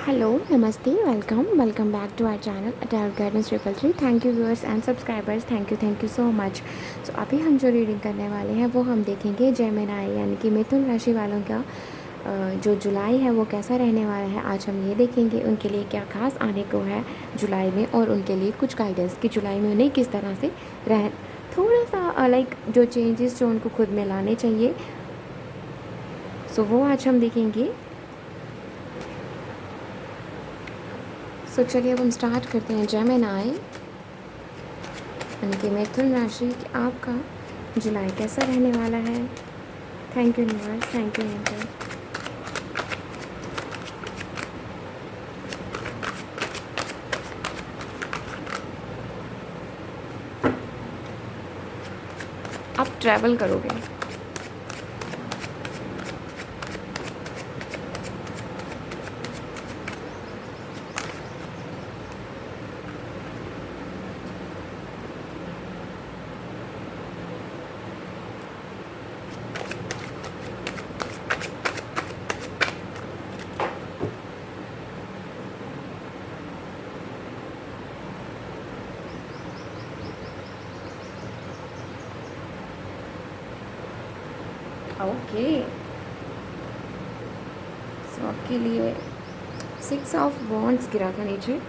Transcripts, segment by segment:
Hello, नमस्ते, welcome back to our channel tarot guidance 333। Thank you viewers and subscribers, thank you so much. So अभी हम जो reading करने वाले हैं वो हम देखेंगे जेमिनी यानी कि मिथुन राशि वालों का जो जुलाई है वो कैसा रहने वाला है। आज हम ये देखेंगे उनके लिए क्या खास आने को है जुलाई में, और उनके लिए कुछ गाइडेंस कि जुलाई में उन्हें किस तरह से रह थोड़ा सा लाइक जो चेंजेस जो उनको खुद में लाने चाहिए, सो वो आज हम देखेंगे। सो चलिए अब हम स्टार्ट करते हैं। जेमिनी यानी कि मिथुन राशि कि आपका जुलाई कैसा रहने वाला है। Thank you universe, thank you angel. आप ट्रैवल करोगे, ओके। सो आपके लिए 6 ऑफ वॉन्ड्स गिरा था नीचे।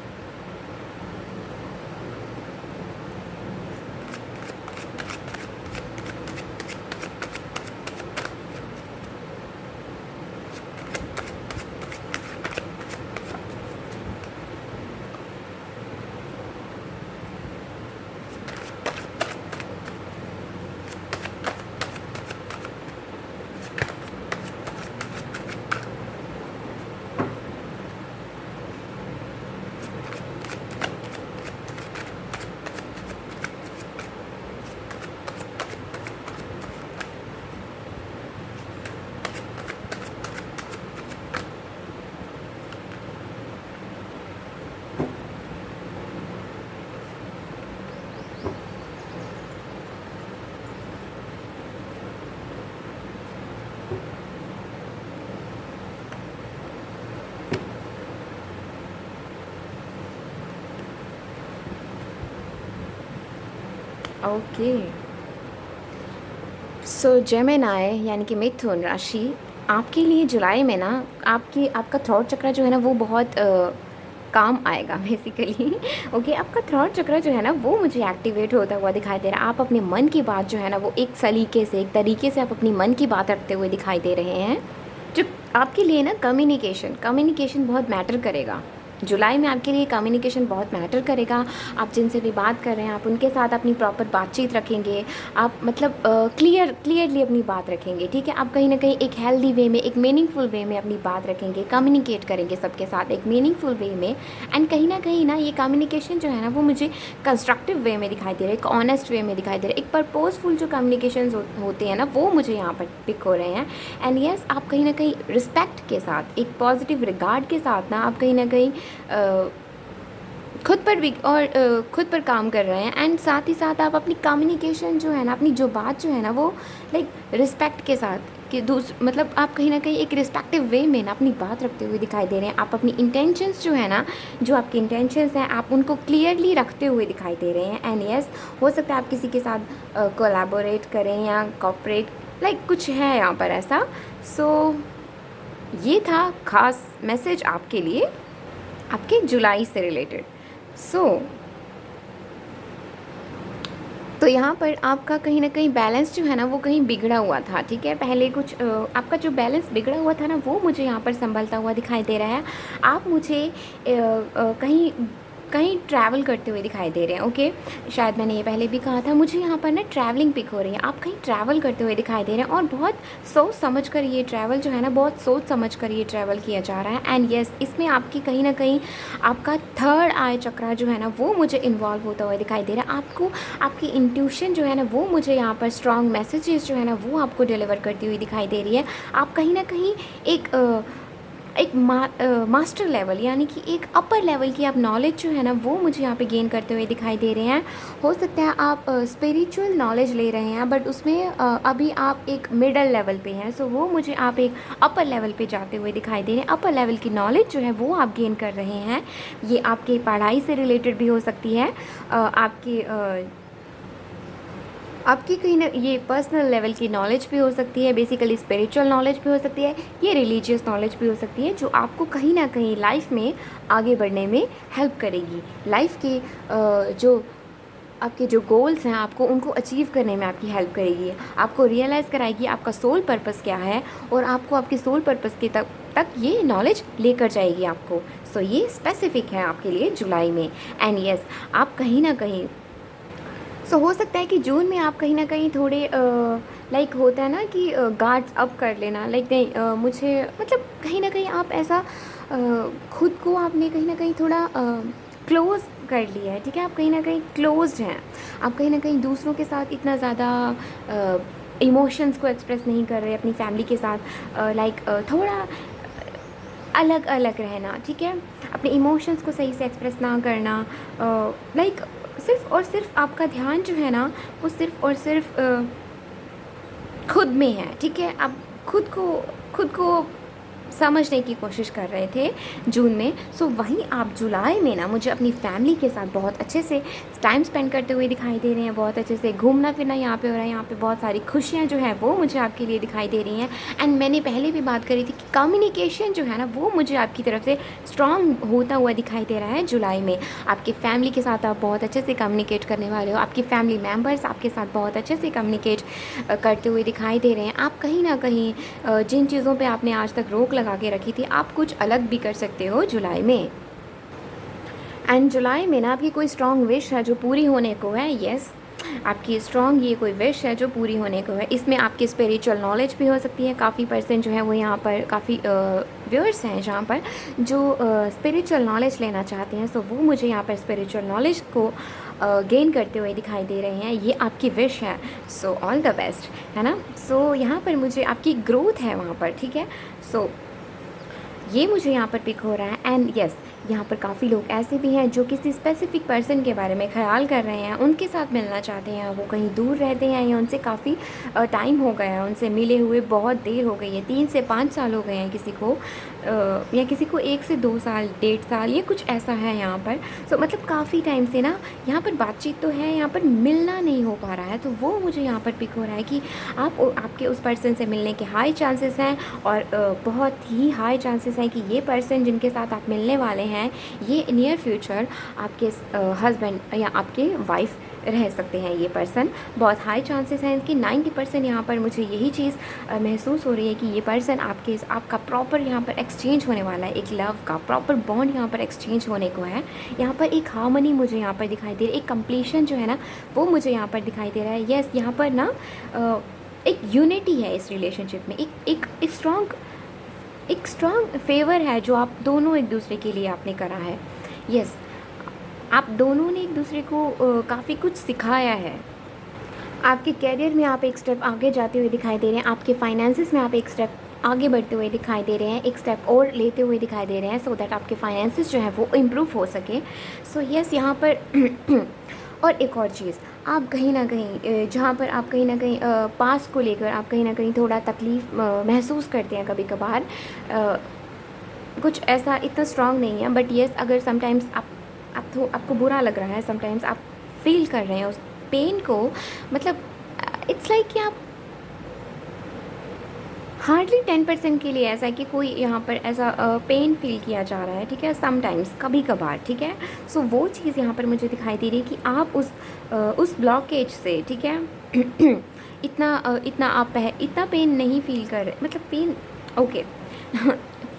ओके। सो जेमिनी यानी कि मिथुन राशि आपके लिए जुलाई में ना आपका थ्रोट चक्र जो है ना वो बहुत काम आएगा बेसिकली। ओके, आपका थ्रोट चक्र जो है ना वो मुझे एक्टिवेट होता हुआ दिखाई दे रहा है। आप अपने मन की बात जो है ना वो एक तरीके से आप अपनी मन की बात रखते हुए दिखाई दे रहे हैं। जो आपके लिए ना कम्युनिकेशन बहुत मैटर करेगा। जुलाई में आपके लिए कम्युनिकेशन बहुत मैटर करेगा। आप जिनसे भी बात कर रहे हैं आप उनके साथ अपनी प्रॉपर बातचीत रखेंगे। आप मतलब क्लियरली अपनी बात रखेंगे, ठीक है। आप कहीं ना कहीं एक हेल्दी वे में, एक मीनिंगफुल वे में अपनी बात रखेंगे, कम्युनिकेट करेंगे सबके साथ एक मीनिंगफुल वे में। एंड कहीं ना ये कम्युनिकेशन जो है ना वो मुझे कंस्ट्रक्टिव वे में दिखाई दे रहा है, एक ऑनेस्ट वे में दिखाई दे रहा है, एक पर्पोजफुल जो कम्युनिकेशन होते हैं ना वो मुझे यहाँ पर पिक हो रहे हैं। एंड यस, आप कहीं ना कहीं रिस्पेक्ट के साथ, एक पॉजिटिव रिगार्ड के साथ ना आप कहीं ना कहीं खुद पर भी और खुद पर काम कर रहे हैं। एंड साथ ही साथ आप अपनी कम्युनिकेशन जो है ना, अपनी जो बात जो है ना वो लाइक रिस्पेक्ट के साथ कि मतलब आप कहीं ना कहीं एक रिस्पेक्टिव वे में ना अपनी बात रखते हुए दिखाई दे रहे हैं। आप अपनी इंटेंशंस जो है ना, जो आपकी इंटेंशंस हैं आप उनको क्लियरली रखते हुए दिखाई दे रहे हैं। एंड यस, हो सकता है आप किसी के साथ कोलैबोरेट करें या कॉपरेट, लाइक कुछ है यहाँ पर ऐसा। सो ये था खास मैसेज आपके लिए, आपके जुलाई से रिलेटेड। तो यहाँ पर आपका कहीं ना कहीं बैलेंस जो है ना वो कहीं बिगड़ा हुआ था, ठीक है। पहले कुछ आपका जो बैलेंस बिगड़ा हुआ था ना वो मुझे यहाँ पर संभलता हुआ दिखाई दे रहा है। आप मुझे कहीं कहीं ट्रैवल करते हुए दिखाई दे रहे हैं। ओके, शायद मैंने ये पहले भी कहा था। मुझे यहाँ पर ना ट्रैवलिंग पिक हो रही है। आप कहीं ट्रैवल करते हुए दिखाई दे रहे हैं और बहुत सोच समझ कर ये ट्रैवल जो है ना, बहुत सोच समझ कर ये ट्रैवल किया जा रहा है। एंड यस, इसमें आपकी कहीं ना कहीं आपका थर्ड आई चक्रा जो है ना वो मुझे इन्वॉल्व होता हुआ दिखाई दे रहा है। आपको आपकी इंट्यूशन जो है ना वो मुझे यहाँ पर स्ट्रॉन्ग मैसेजेस जो है ना वो आपको डिलीवर करती हुई दिखाई दे रही है। आप कहीं ना कहीं एक एक मास्टर लेवल यानी कि एक अपर लेवल की आप नॉलेज जो है ना वो मुझे यहाँ पे गेन करते हुए दिखाई दे रहे हैं। हो सकता है आप स्पिरिचुअल नॉलेज ले रहे हैं, बट उसमें अभी आप एक मिडल लेवल पे हैं, सो वो मुझे आप एक अपर लेवल पे जाते हुए दिखाई दे रहे हैं। अपर लेवल की नॉलेज जो है वो आप गेन कर रहे हैं। ये आपकी पढ़ाई से रिलेटेड भी हो सकती है, आपकी कहीं ना ये पर्सनल लेवल की नॉलेज भी हो सकती है, बेसिकली स्पिरिचुअल नॉलेज भी हो सकती है, ये रिलीजियस नॉलेज भी हो सकती है, जो आपको कहीं ना कहीं लाइफ में आगे बढ़ने में हेल्प करेगी। लाइफ के जो आपके जो गोल्स हैं आपको उनको अचीव करने में आपकी हेल्प करेगी, आपको रियलाइज़ कराएगी आपका सोल पर्पस क्या है, और आपको आपके सोल पर्पस के तक ये नॉलेज लेकर जाएगी आपको। सो ये स्पेसिफिक है आपके लिए जुलाई में। एंड यस, आप कहीं ना कहीं हो सकता है कि जून में आप कहीं ना कहीं थोड़े लाइक होता है ना कि गार्ड्स अप कर लेना, लाइक नहीं मुझे मतलब कहीं ना कहीं आप ऐसा खुद को आपने कहीं ना कहीं थोड़ा क्लोज़ कर लिया है, ठीक है। आप कहीं ना कहीं क्लोज्ड हैं, आप कहीं ना कहीं दूसरों के साथ इतना ज़्यादा इमोशंस को एक्सप्रेस नहीं कर रहे अपनी फैमिली के साथ, लाइक थोड़ा अलग अलग रहना, ठीक है। अपने इमोशंस को सही से एक्सप्रेस ना करना, लाइक सिर्फ़ और सिर्फ आपका ध्यान जो है ना वो सिर्फ़ और सिर्फ खुद में है, ठीक है। आप खुद को समझने की कोशिश कर रहे थे जून में। सो वहीं आप जुलाई में ना मुझे अपनी फैमिली के साथ बहुत अच्छे से टाइम स्पेंड करते हुए दिखाई दे रहे हैं, बहुत अच्छे से घूमना फिरना यहाँ पे हो रहा है, यहाँ पे बहुत सारी खुशियाँ जो है वो मुझे आपके लिए दिखाई दे रही हैं। एंड मैंने पहले भी बात करी थी कि कम्युनिकेशन जो है ना वो मुझे आपकी तरफ से स्ट्रॉन्ग होता हुआ दिखाई दे रहा है जुलाई में। आपकी फैमिली के साथ आप बहुत अच्छे से कम्युनिकेट करने वाले हो, आपकी फैमिली मेम्बर्स आपके साथ बहुत अच्छे से कम्युनिकेट करते हुए दिखाई दे रहे हैं। आप कहीं ना कहीं जिन चीज़ों पर आपने आज तक रोक लगा के रखी थी, आप कुछ अलग भी कर सकते हो जुलाई में। एंड जुलाई में ना आपकी कोई स्ट्रॉन्ग विश है जो पूरी होने को है। यस, आपकी स्ट्रॉन्ग ये कोई विश है जो पूरी होने को है। इसमें आपकी स्पिरिचुअल नॉलेज भी हो सकती है। काफ़ी पर्सन जो है वो यहाँ पर काफ़ी व्यूअर्स हैं जहाँ पर जो स्पिरिचुअल नॉलेज लेना चाहते हैं, सो वो मुझे यहाँ पर स्पिरिचुअल नॉलेज को गेन करते हुए दिखाई दे रहे हैं। ये आपकी विश है, सो ऑल द बेस्ट, है ना। सो यहाँ पर मुझे आपकी ग्रोथ है वहाँ पर, ठीक है। सो ये मुझे यहाँ पर पिक हो रहा है। एंड यस, यहाँ पर काफ़ी लोग ऐसे भी हैं जो किसी स्पेसिफिक पर्सन के बारे में ख्याल कर रहे हैं, उनके साथ मिलना चाहते हैं, वो कहीं दूर रहते हैं या उनसे काफ़ी टाइम हो गया है, उनसे मिले हुए बहुत देर हो गई है, 3 से 5 साल हो गए हैं किसी को, या किसी को 1 से 2 साल, 1.5 साल, ये कुछ ऐसा है यहाँ पर। सो मतलब काफ़ी टाइम से ना यहाँ पर बातचीत तो है, यहाँ पर मिलना नहीं हो पा रहा है। तो वो मुझे यहाँ पर पिक हो रहा है कि आपके उस पर्सन से मिलने के हाई चांसेस हैं, और बहुत ही हाई चांसेस हैं कि ये पर्सन जिनके साथ आप मिलने वाले हैं ये नियर फ्यूचर आपके हस्बैंड या आपके वाइफ रह सकते हैं। ये पर्सन बहुत हाई चांसेस हैं इसकी, 90% यहाँ पर मुझे यही चीज़ महसूस हो रही है कि ये पर्सन आपका प्रॉपर यहाँ पर एक्सचेंज होने वाला है, एक लव का प्रॉपर बॉन्ड यहाँ पर एक्सचेंज होने को है। यहाँ पर एक हार्मनी मुझे यहाँ पर दिखाई दे रही है, एक कंप्लीशन जो है ना वो मुझे यहाँ पर दिखाई दे रहा है। यस, यहाँ पर ना एक यूनिटी है इस रिलेशनशिप में, एक स्ट्रॉन्ग फेवर है जो आप दोनों एक दूसरे के लिए आपने करा है। यस, आप दोनों ने एक दूसरे को काफ़ी कुछ सिखाया है। आपके करियर में आप एक स्टेप आगे जाते हुए दिखाई दे रहे हैं, आपके फाइनेंसिस में आप एक स्टेप आगे बढ़ते हुए दिखाई दे रहे हैं, एक स्टेप और लेते हुए दिखाई दे रहे हैं, सो दैट आपके फाइनेंसिस जो है वो इम्प्रूव हो सके। सो यस, यहाँ पर और एक और चीज़, आप कहीं ना कहीं जहाँ पर आप कहीं ना कहीं पास को लेकर आप कहीं ना कहीं थोड़ा तकलीफ़ महसूस करते हैं कभी कभार, कुछ ऐसा इतना स्ट्रॉन्ग नहीं है, बट येस अगर समटाइम्स आपको बुरा लग रहा है, समटाइम्स आप फील कर रहे हैं उस पेन को, मतलब इट्स लाइक कि आप हार्डली 10% के लिए ऐसा है कि कोई यहाँ पर ऐसा पेन फील किया जा रहा है, ठीक है, समटाइम्स कभी कभार, ठीक है। सो वो चीज़ यहाँ पर मुझे दिखाई दे रही है कि आप उस ब्लॉकेज से, ठीक है, इतना पेन नहीं फील कर रहे, मतलब pen, okay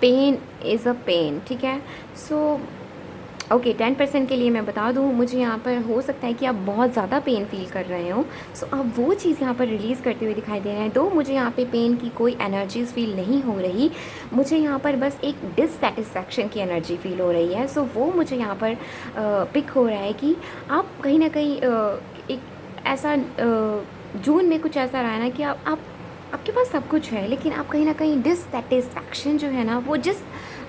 pen is a pen, ठीक है। सो ओके, 10% के लिए मैं बता दूँ, मुझे यहाँ पर हो सकता है कि आप बहुत ज़्यादा पेन फील कर रहे हो, सो आप वो चीज़ यहाँ पर रिलीज़ करते हुए दिखाई दे रहे हैं। तो मुझे यहाँ पे पेन की कोई एनर्जीज़ फील नहीं हो रही, मुझे यहाँ पर बस एक डिससेटिस्फैक्शन की एनर्जी फील हो रही है। सो वो मुझे यहाँ पर पिक हो रहा है कि आप कहीं ना कहीं एक ऐसा जून में कुछ ऐसा रहा है ना कि आप आपके पास सब कुछ है, लेकिन आप कहीं न कहीं डिससैटिस्फैक्शन जो है ना,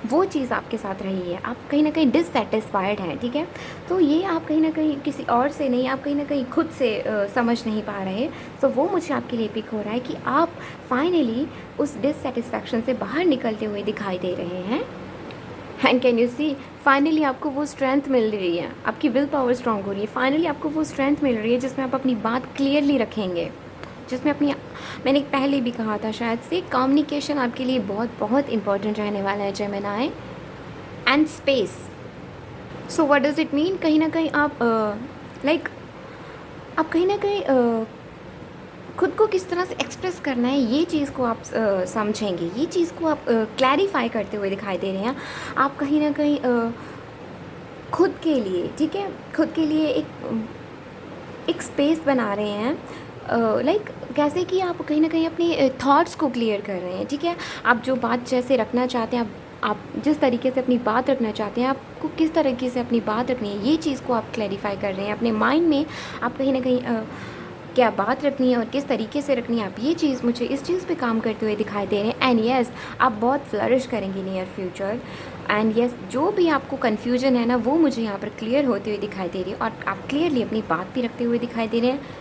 वो चीज़ आपके साथ रही है। आप कहीं न कहीं डिससैटिस्फाइड हैं, ठीक है? तो ये आप कहीं न कहीं किसी और से नहीं, आप कहीं न कहीं खुद से समझ नहीं पा रहे। तो वो मुझे आपके लिए पिक हो रहा है कि आप फाइनली उस डिससैटिस्फैक्शन से बाहर निकलते हुए दिखाई दे रहे हैं। And can you see, finally आपको वो स्ट्रेंथ मिल रही है, आपकी विल पावर स्ट्रांग हो रही है। फाइनली आपको वो स्ट्रेंथ मिल रही है जिसमें आप अपनी बात क्लियरली रखेंगे, जिसमें अपनी, मैंने पहले भी कहा था शायद से, कम्युनिकेशन आपके लिए बहुत बहुत इंपॉर्टेंट रहने वाला है Gemini. And space, so what does it mean, कहीं ना कहीं आप लाइक आप कहीं ना कहीं खुद को किस तरह से एक्सप्रेस करना है, ये चीज़ को आप समझेंगे, ये चीज़ को आप क्लैरिफाई करते हुए दिखाई दे रहे हैं। आप कहीं ना कहीं खुद के लिए, ठीक है, खुद के लिए एक स्पेस बना रहे हैं। लाइक कैसे कि आप कहीं ना कहीं अपने थॉट्स को क्लियर कर रहे हैं, ठीक है। आप जो बात जैसे रखना चाहते हैं, आप जिस तरीके से अपनी बात रखना चाहते हैं, आपको किस तरीके से अपनी बात रखनी है, ये चीज़ को आप क्लैरिफाई कर रहे हैं अपने माइंड में। आप कहीं ना कहीं क्या बात रखनी है और किस तरीके से रखनी है, आप ये चीज़, मुझे इस चीज़ पे काम करते हुए दिखाई दे रहे हैं। एंड येस, आप बहुत फ्लरिश करेंगे नियर फ्यूचर। एंड येस, जो भी आपको कन्फ्यूजन है ना, वो मुझे यहाँ पर क्लियर होते हुए दिखाई दे रही है, और आप क्लियरली अपनी बात भी रखते हुए दिखाई दे रहे हैं।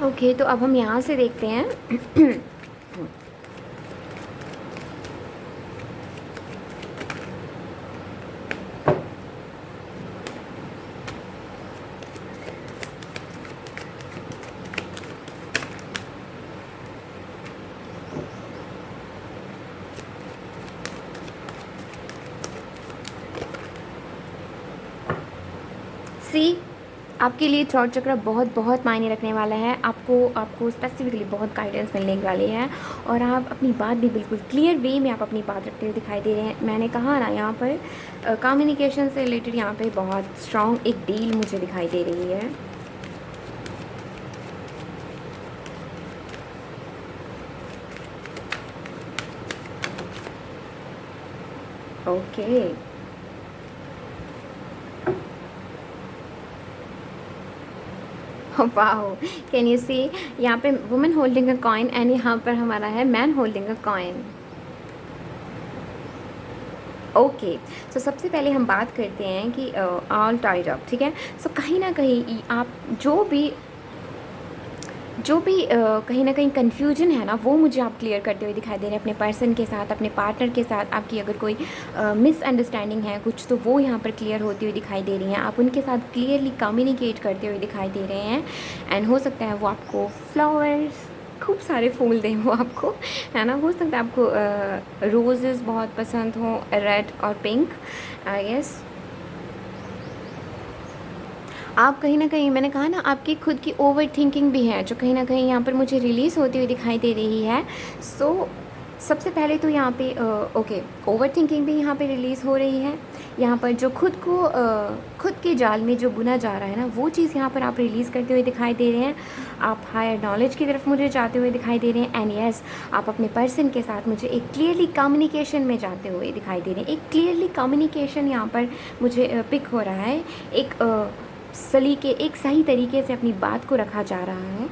ओके, तो अब हम यहाँ से देखते हैं। सी, आपके लिए थ्रॉट चक्र बहुत बहुत मायने रखने वाला है। आपको स्पेसिफिकली बहुत गाइडेंस मिलने वाली है, और आप अपनी बात भी बिल्कुल क्लियर वे में आप अपनी बात रखते हुए दिखाई दे रहे हैं। मैंने कहा ना, यहाँ पर कम्युनिकेशन से रिलेटेड यहाँ पे बहुत स्ट्रॉन्ग एक डील मुझे दिखाई दे रही है। Okay, wow, can you see, यहाँ पे women holding a coin, and यहाँ पर हमारा है man holding a coin. Okay, so सबसे पहले हम बात करते हैं कि ऑल टाइड अप, ठीक है। सो कहीं ना कहीं आप जो भी कहीं ना कहीं कन्फ्यूजन है ना, वो मुझे आप क्लियर करते हुए दिखाई दे रहे हैं अपने पर्सन के साथ, अपने पार्टनर के साथ। आपकी अगर कोई मिसअंडरस्टैंडिंग है कुछ, तो वो यहाँ पर क्लियर होती हुई दिखाई दे रही हैं। आप उनके साथ क्लियरली कम्युनिकेट करते हुए दिखाई दे रहे हैं। एंड हो सकता है वो आपको फ्लावर्स, खूब सारे फूल दें वो आपको, है ना। हो सकता है आपको रोजेज़ बहुत पसंद हों, रेड और पिंक, यस। आप कहीं न कहीं, मैंने कहा ना, आपकी खुद की ओवर थिंकिंग भी है, जो कहीं न कहीं यहाँ पर मुझे रिलीज़ होती हुई दिखाई दे रही है। सो सबसे पहले तो यहाँ पे ओके, ओवर थिंकिंग भी यहाँ पे रिलीज़ हो रही है। यहाँ पर जो खुद के जाल में जो बुना जा रहा है ना, वो चीज़ यहाँ पर आप रिलीज़ करते हुए दिखाई दे रहे हैं। आप हायर नॉलेज की तरफ मुझे जाते हुए दिखाई दे रहे हैं। एंड येस, आप अपने पर्सन के साथ मुझे एक क्लियरली कम्युनिकेशन में जाते हुए दिखाई दे रहे हैं। एक क्लियरली कम्युनिकेशन यहाँ पर मुझे पिक हो रहा है। एक सही तरीके से अपनी बात को रखा जा रहा है।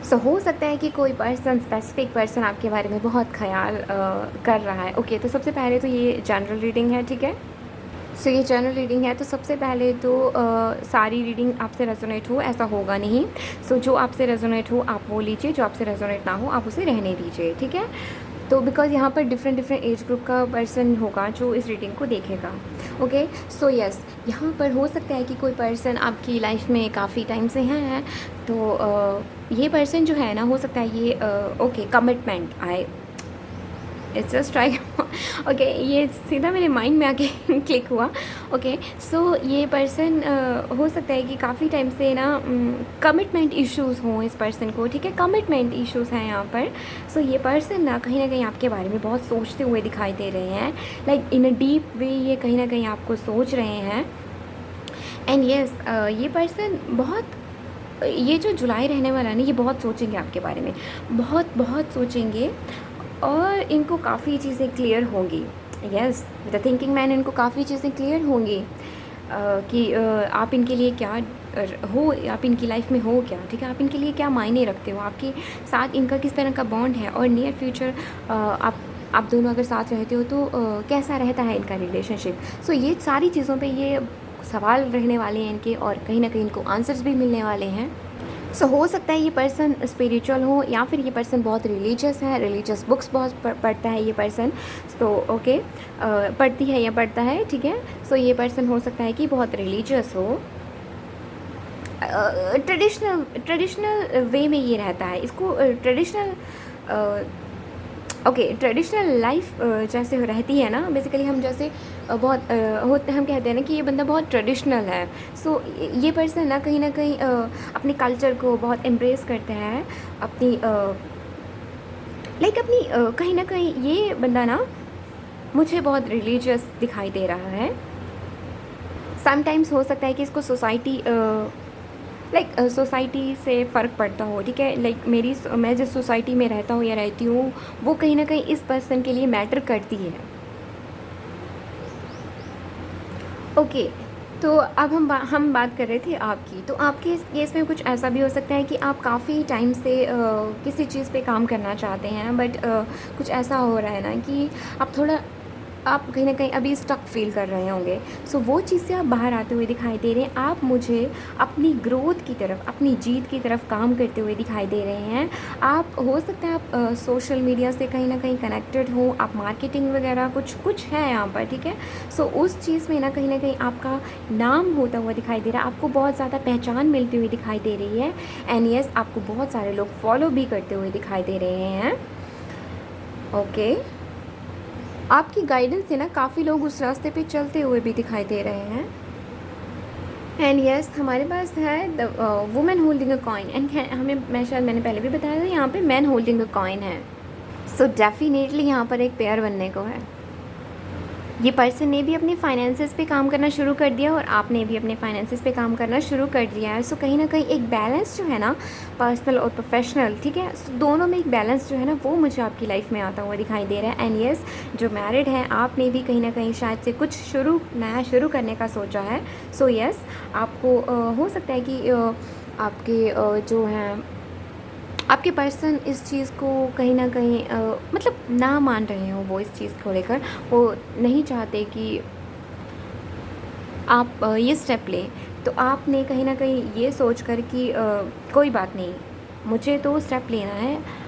सो हो सकता है कि कोई पर्सन, स्पेसिफिक पर्सन आपके बारे में बहुत ख्याल कर रहा है। ओके, तो सबसे पहले तो ये जनरल रीडिंग है, ठीक है। सो ये जनरल रीडिंग है, तो सबसे पहले तो सारी रीडिंग आपसे रेजोनेट हो ऐसा होगा नहीं। सो जो आपसे रेजोनेट हो आप वो लीजिए, जो आपसे रेजोनेट ना हो आप उसे रहने दीजिए, ठीक है। तो बिकॉज़ यहाँ पर डिफरेंट एज ग्रुप का पर्सन होगा जो इस रीडिंग को देखेगा। ओके, सो यस, यहाँ पर हो सकता है कि कोई पर्सन आपकी लाइफ में काफ़ी टाइम से हैं, तो ये पर्सन जो है ना, हो सकता है ये ओके, कमिटमेंट आए, इट्स जस्ट ट्राई। ओके, ये सीधा मेरे माइंड में आके क्लिक हुआ। ओके, सो ये पर्सन हो सकता है कि काफ़ी टाइम से ना कमिटमेंट इश्यूज़ हों इस पर्सन को, ठीक है। कमिटमेंट इश्यूज़ हैं यहाँ पर। सो ये पर्सन ना कहीं आपके बारे में बहुत सोचते हुए दिखाई दे रहे हैं। लाइक इन अ डीप वे ये कहीं ना कहीं आपको सोच रहे हैं। एंड येस, ये पर्सन बहुत, ये जो जुलाई रहने वाला है ना, ये बहुत सोचेंगे आपके बारे में, बहुत बहुत सोचेंगे, और इनको काफ़ी चीज़ें क्लियर होंगी। यस, द थिंकिंग मैन इनको काफ़ी चीज़ें क्लियर होंगी कि आप इनके लिए क्या हो, आप इनकी लाइफ में हो क्या, ठीक है, आप इनके लिए क्या मायने रखते हो, आपके साथ इनका किस तरह का बॉन्ड है, और नियर फ्यूचर आप दोनों अगर साथ रहते हो तो कैसा रहता है इनका रिलेशनशिप। सो ये सारी चीज़ों पे ये सवाल रहने वाले हैं इनके, और कहीं ना कहीं इनको आंसर्स भी मिलने वाले हैं। सो हो सकता है ये पर्सन स्पिरिचुअल हो, या फिर ये पर्सन बहुत रिलीजियस है, रिलीजियस बुक्स बहुत पढ़ता है ये पर्सन। तो ओके, पढ़ती है या पढ़ता है, ठीक है। सो ये पर्सन हो सकता है कि बहुत रिलीजियस हो, ट्रेडिशनल वे में ये रहता है, इसको ट्रेडिशनल ओके ट्रेडिशनल लाइफ जैसे रहती है ना, बेसिकली हम जैसे बहुत होते, हम कहते हैं ना कि ये बंदा बहुत ट्रेडिशनल है। सो ये पर्सन ना कहीं अपने कल्चर को बहुत एम्ब्रेस करते हैं, अपनी लाइक अपनी कहीं ना कहीं ये बंदा ना मुझे बहुत रिलीजियस दिखाई दे रहा है। समटाइम्स हो सकता है कि इसको सोसाइटी सोसाइटी से फ़र्क पड़ता हो, ठीक है, मैं जिस सोसाइटी में रहता हूँ या रहती हूँ वो कहीं ना कहीं इस पर्सन के लिए मैटर करती है। ओके, तो अब हम बात कर रहे थे आपकी, तो आपके इस केस में कुछ ऐसा भी हो सकता है कि आप काफ़ी टाइम से किसी चीज़ पे काम करना चाहते हैं, बट कुछ ऐसा हो रहा है ना कि आप कहीं ना कहीं अभी स्टक फील कर रहे होंगे। सो वो चीज़ से आप बाहर आते हुए दिखाई दे रहे हैं, आप मुझे अपनी ग्रोथ की तरफ, अपनी जीत की तरफ काम करते हुए दिखाई दे रहे हैं। आप हो सकता है आप सोशल मीडिया से कहीं ना कहीं कनेक्टेड हो, आप मार्केटिंग वगैरह कुछ है यहाँ पर, ठीक है। सो उस चीज़ में ना कहीं आपका नाम होता हुआ दिखाई दे रहा है, आपको बहुत ज़्यादा पहचान मिलती हुई दिखाई दे रही है, एंड यस आपको बहुत सारे लोग फॉलो भी करते हुए दिखाई दे रहे हैं। ओके, आपकी गाइडेंस से ना काफ़ी लोग उस रास्ते पे चलते हुए भी दिखाई दे रहे हैं। एंड यस हमारे पास है the women holding a coin, and मैंने पहले भी बताया था यहाँ पे मैन होल्डिंग अ कॉइन है। सो डेफिनेटली यहाँ पर एक पेयर बनने को है। ये पर्सन ने भी अपने फाइनेंसेस पे काम करना शुरू कर दिया, और आपने भी अपने फाइनेंसेस पे काम करना शुरू कर दिया है। सो कहीं ना कहीं एक बैलेंस जो है ना, पर्सनल और प्रोफेशनल, ठीक है, सो दोनों में एक बैलेंस जो है ना वो मुझे आपकी लाइफ में आता हुआ दिखाई दे रहा है। एंड यस जो मैरिड है, आपने भी कहीं ना कहीं शायद से कुछ नया शुरू करने का सोचा है। सो यस आपको हो सकता है कि आपके जो हैं आपके पर्सन इस चीज़ को कहीं ना कहीं मतलब ना मान रहे हो, वो इस चीज़ को लेकर वो नहीं चाहते कि आप ये स्टेप लें। तो आपने कहीं ना कहीं ये सोच कर कि कोई बात नहीं, मुझे तो स्टेप लेना है,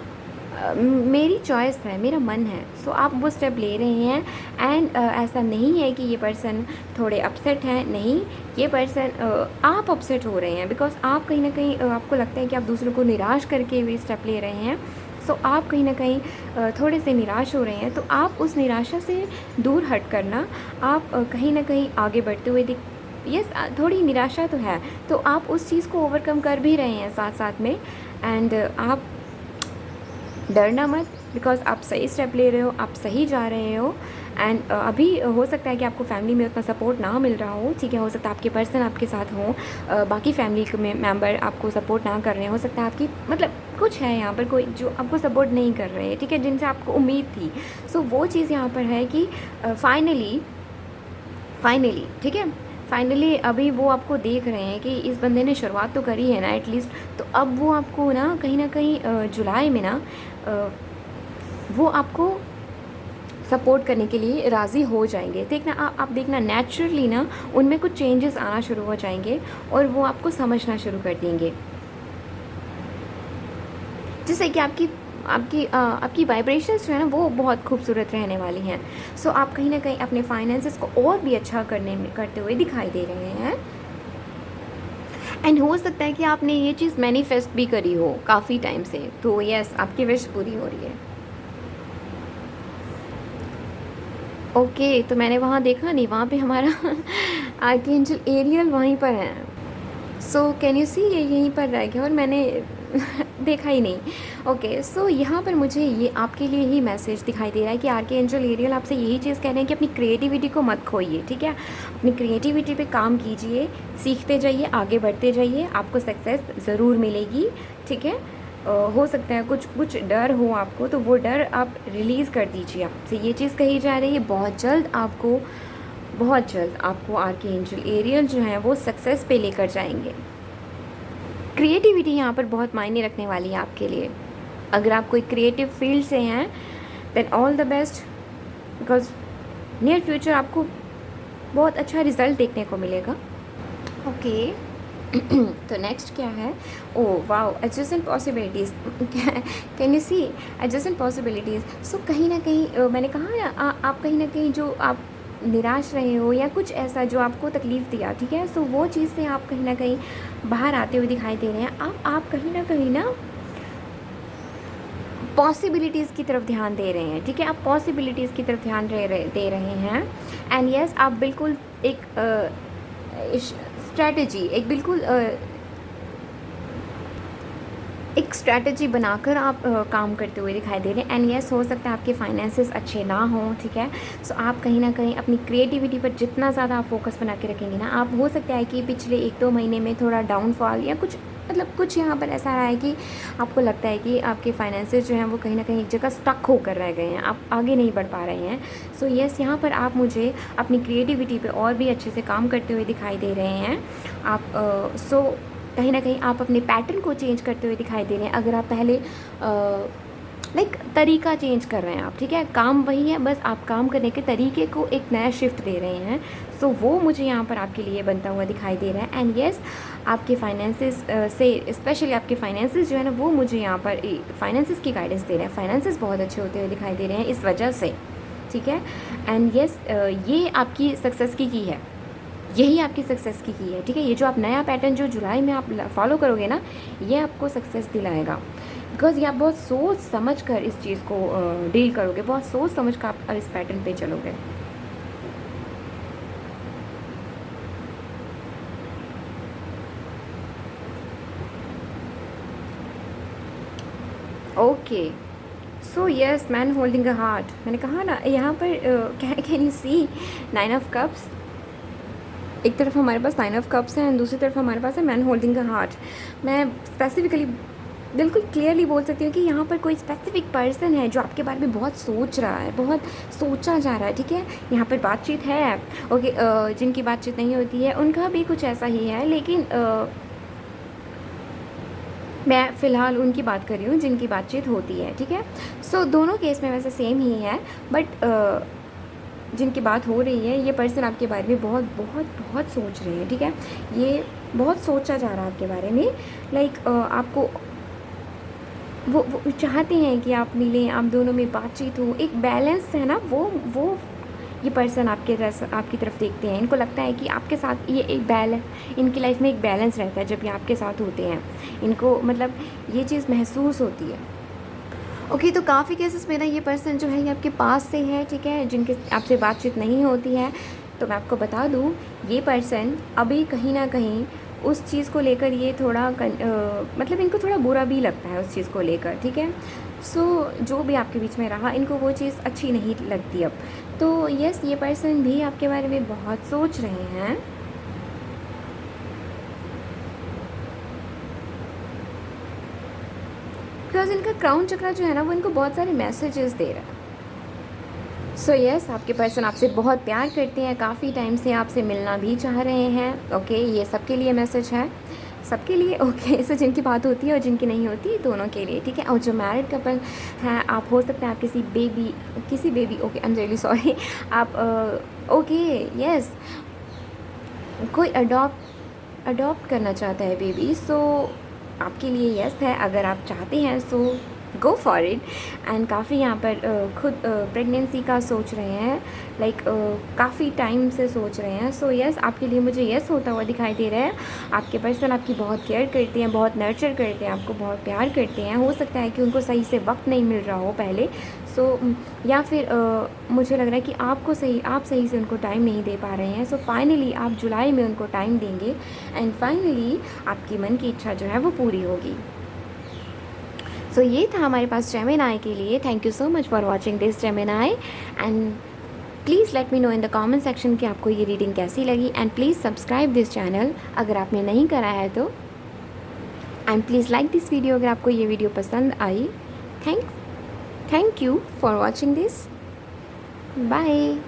मेरी चॉइस है, मेरा मन है। सो आप वो स्टेप ले रहे हैं, एंड ऐसा नहीं है कि ये पर्सन थोड़े अपसेट हैं, नहीं, ये पर्सन आप अपसेट हो रहे हैं, बिकॉज आप कहीं ना कहीं आपको लगता है कि आप दूसरों को निराश करके भी स्टेप ले रहे हैं। सो आप कहीं ना कहीं थोड़े से निराश हो रहे हैं, तो आप उस निराशा से दूर हट करना, आप कहीं ना कहीं आगे बढ़ते हुए यस थोड़ी निराशा तो है, तो आप उस चीज़ को ओवरकम कर भी रहे हैं साथ साथ में। एंड आप डरना मत, बिकॉज आप सही स्टेप ले रहे हो, आप सही जा रहे हो। एंड अभी हो सकता है कि आपको फैमिली में उतना सपोर्ट ना मिल रहा हो, ठीक है, हो सकता है आपके पर्सन आपके साथ हों, बाकी फैमिली में मेम्बर आपको सपोर्ट ना कर रहे हैं, हो सकता है आपकी मतलब कुछ है यहाँ पर कोई जो आपको सपोर्ट नहीं कर रहे हैं, ठीक है, जिनसे आपको उम्मीद थी। सो वो चीज़ यहाँ पर है कि फाइनली ठीक है, फाइनली अभी वो आपको देख रहे हैं कि इस बंदे ने शुरुआत तो करी है ना एटलीस्ट, तो अब वो आपको ना कहीं जुलाई में ना वो आपको सपोर्ट करने के लिए राज़ी हो जाएंगे। देखना आप देखना नेचुरली ना उनमें कुछ चेंजेस आना शुरू हो जाएंगे, और वो आपको समझना शुरू कर देंगे, जिससे कि आपकी वाइब्रेशंस जो है ना वो बहुत खूबसूरत रहने वाली हैं। सो आप कहीं ना कहीं अपने फाइनेंसेस को और भी अच्छा करते हुए दिखाई दे रहे हैं। एंड हो सकता है कि आपने ये चीज़ मैनिफेस्ट भी करी हो काफ़ी टाइम से, तो यस आपकी विश पूरी हो रही है। ओके, तो मैंने वहाँ देखा नहीं, वहाँ पे हमारा आर्कएंजल एरियल वहीं पर है। सो कैन यू सी ये यहीं पर रह गया और मैंने देखा ही नहीं। ओके, सो यहाँ पर मुझे ये आपके लिए ही मैसेज दिखाई दे रहा है कि आर्कएंजल एरियल आपसे यही चीज़ कह रहे हैं कि अपनी क्रिएटिविटी को मत खोइए, ठीक है, अपनी क्रिएटिविटी पे काम कीजिए, सीखते जाइए, आगे बढ़ते जाइए, आपको सक्सेस ज़रूर मिलेगी, ठीक है। हो सकता है कुछ कुछ डर हो आपको, तो वो डर आप रिलीज़ कर दीजिए। आपसे ये चीज़ कही जा रही है, बहुत जल्द आपको आर्कएंजल एरियल जो है वो सक्सेस पे लेकर जाएंगे। क्रिएटिविटी यहाँ पर बहुत मायने रखने वाली है आपके लिए। अगर आप कोई क्रिएटिव फील्ड से हैं then all the best, because near future आपको बहुत अच्छा रिज़ल्ट देखने को मिलेगा। ओके तो नेक्स्ट क्या है? Oh wow, adjacent possibilities. Can you see adjacent possibilities? So कहीं ना कहीं मैंने कहा ना, आप कहीं ना कहीं जो आप निराश रहे हो या कुछ ऐसा जो आपको तकलीफ़ दिया, ठीक है, सो वो चीज़ से आप कहीं ना कहीं बाहर आते हुए दिखाई दे रहे हैं। आप कहीं ना पॉसिबिलिटीज़ की तरफ ध्यान दे रहे हैं, ठीक है, आप पॉसिबिलिटीज़ की तरफ ध्यान दे रहे हैं। एंड यस, आप बिल्कुल एक स्ट्रैटेजी, एक स्ट्रैटेजी बनाकर आप काम करते हुए दिखाई दे रहे हैं। एंड यस, हो सकता है आपके फाइनेंसेस अच्छे ना हों, ठीक है, सो आप कहीं ना कहीं अपनी क्रिएटिविटी पर जितना ज़्यादा आप फोकस बना के रखेंगे ना, आप हो सकता है कि पिछले 1-2 महीने में थोड़ा डाउनफॉल या कुछ यहाँ पर ऐसा रहा है कि आपको लगता है कि आपके फाइनेंसेस जो हैं वो कहीं ना कहीं एक जगह स्टक होकर रह गए हैं, आप आगे नहीं बढ़ पा रहे हैं। सो यस, यहाँ पर आप मुझे अपनी क्रिएटिविटी पे और भी अच्छे से काम करते हुए दिखाई दे रहे हैं। आप कहीं ना कहीं आप अपने पैटर्न को चेंज करते हुए दिखाई दे रहे हैं। अगर आप पहले तरीका चेंज कर रहे हैं आप, ठीक है, काम वही है, बस आप काम करने के तरीके को एक नया शिफ्ट दे रहे हैं। सो वो मुझे यहाँ पर आपके लिए बनता हुआ दिखाई दे रहा है। एंड येस, आपके फाइनेंसेस से स्पेशली आपके फाइनेंसेस जो है ना वो मुझे यहाँ पर फाइनेंसेस की गाइडेंस दे रहे हैं। फाइनेंसेस बहुत अच्छे होते हुए दिखाई दे रहे हैं इस वजह से, ठीक है। एंड येस, ये आपकी सक्सेस की है, यही आपकी सक्सेस की है, ठीक है। ये जो आप नया पैटर्न जो जुलाई में आप फॉलो करोगे ना, ये आपको सक्सेस दिलाएगा। बिकॉज ये आप बहुत सोच समझ कर इस चीज़ को डील करोगे, बहुत सोच समझ कर आप इस पैटर्न पे चलोगे। Okay, so yes, man holding a heart. मैंने कहा ना यहाँ पर can you see 9 of cups. एक तरफ हमारे पास 9 ऑफ कप्स हैं एंड दूसरी तरफ हमारे पास है मैन होल्डिंग अ हार्ट। मैं स्पेसिफिकली बिल्कुल क्लियरली बोल सकती हूँ कि यहाँ पर कोई स्पेसिफिक पर्सन है जो आपके बारे में बहुत सोच रहा है, बहुत सोचा जा रहा है, ठीक है। यहाँ पर बातचीत है, ओके, जिनकी बातचीत नहीं होती है उनका भी कुछ ऐसा ही है, लेकिन मैं फ़िलहाल उनकी बात कर रही हूँ जिनकी बातचीत होती है, ठीक है। सो दोनों केस में वैसे सेम ही है, बट जिनकी बात हो रही है ये पर्सन आपके बारे में बहुत बहुत बहुत सोच रहे हैं, ठीक है। ये बहुत सोचा जा रहा है आपके बारे में, लाइक आपको वो चाहते हैं कि आप मिलें, आप दोनों में बातचीत हो, एक बैलेंस है ना, वो ये पर्सन आपकी तरफ देखते हैं। इनको लगता है कि आपके साथ ये एक इनकी लाइफ में एक बैलेंस रहता है जब ये आपके साथ होते हैं। इनको मतलब ये चीज़ महसूस होती है। ओके, तो काफ़ी केसेस में ना ये पर्सन जो है ये आपके पास से है, ठीक है, जिनके आपसे बातचीत नहीं होती है। तो मैं आपको बता दूँ, ये पर्सन अभी कहीं ना कहीं उस चीज़ को लेकर ये थोड़ा मतलब इनको थोड़ा बुरा भी लगता है उस चीज़ को लेकर, ठीक है। सो जो भी आपके बीच में रहा, इनको वो चीज़ अच्छी नहीं लगती अब। तो यस, ये पर्सन भी आपके बारे में बहुत सोच रहे हैं। बिकॉज इनका क्राउन चक्रा जो है ना वो इनको बहुत सारे मैसेजेस दे रहा है। सो यस, आपके पर्सन आपसे बहुत प्यार करते हैं, काफ़ी टाइम से आपसे मिलना भी चाह रहे हैं। ओके, ये सबके लिए मैसेज है, सबके लिए। ओके, सो जिनकी बात होती है और जिनकी नहीं होती, दोनों के लिए, ठीक है। और जो मैरिड कपल हैं, आप हो सकता है आप किसी baby okay, I am really sorry, आप ओके यस, कोई अडॉप्ट करना चाहता है बेबी, सो आपके लिए यस है। अगर आप चाहते हैं सो गो फॉर इट। एंड काफ़ी यहाँ पर खुद प्रेगनेंसी का सोच रहे हैं, लाइक काफ़ी टाइम से सोच रहे हैं। सो यस, आपके लिए मुझे यस होता हुआ दिखाई दे रहा है। आपके पर्सन आपकी बहुत केयर करते हैं, बहुत नर्चर करते हैं, आपको बहुत प्यार करते हैं। हो सकता है कि उनको सही से वक्त नहीं मिल रहा हो पहले, सो या फिर मुझे लग रहा है कि आप सही से उनको टाइम नहीं दे पा रहे हैं। सो फाइनली आप जुलाई में उनको टाइम देंगे एंड फाइनली आपकी मन की इच्छा जो है वो पूरी होगी। सो ये था हमारे पास जेमिनी के लिए। Thank you so much for watching this Gemini and please let me know in the comment section कि आपको ये रीडिंग कैसी लगी। And please subscribe this channel अगर आपने नहीं करा है तो। And please like this video अगर आपको ये वीडियो पसंद आई। Thank you for watching this. Bye.